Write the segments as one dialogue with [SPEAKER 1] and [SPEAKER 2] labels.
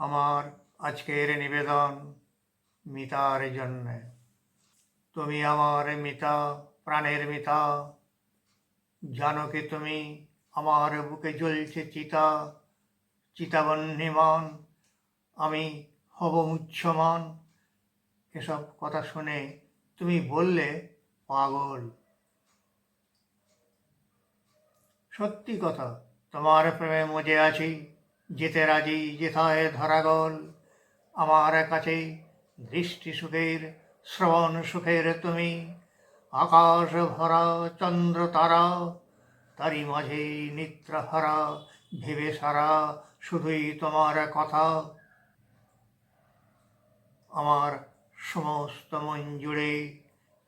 [SPEAKER 1] আমার আজকের নিবেদন মিতার জন্যে। তুমি আমার মিতা, প্রাণের মিতা। জানো কি তুমি আমার বুকে জ্বলছে চিতা, চিতাবহ্নিমান আমি হব মুহ্যমান। এসব কথা শুনে তুমি বললে পাগল। সত্যি কথা, তোমার প্রেমে মজে আছি, যেতে রাজি যেথায় ধরাগল। আমার কাছে দৃষ্টি সুখের, শ্রবণ সুখের তুমি। আকাশ ভরা চন্দ্র তারা, তারই মাঝে নিদ্রাহারা, ভেবে সারা শুধুই তোমার কথা। আমার সমস্ত মন জুড়ে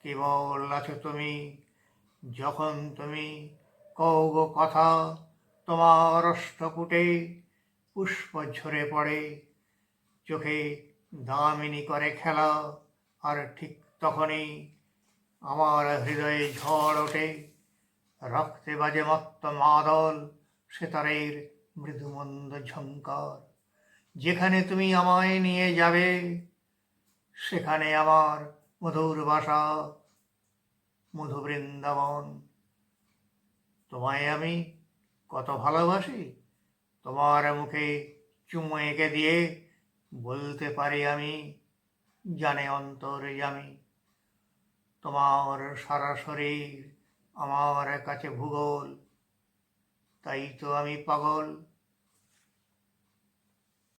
[SPEAKER 1] কেবল আছো তুমি। যখন তুমি কও গো কথা, তোমার অষ্টপুটে পুষ্প ঝরে পড়ে। চোখে দামিনী করে খেলা, আর ঠিক তখনই আমার হৃদয়ে ঝড় ওঠে। রক্তে বাজে মত্ত মাদল, সেতারের মৃদুমন্দ ঝংকার। যেখানে তুমি আমায় নিয়ে যাবে, সেখানে আমার মধুর বাসা, মধু বৃন্দাবন। তোমায় আমি কত ভালোবাসি, তোমার মুখে চুমু এঁকে দিয়ে বলতে পারি আমি, জানে অন্তর্যামী। তোমার সারা শরীর আমার কাছে ভূগোল, তাই তো আমি পাগল।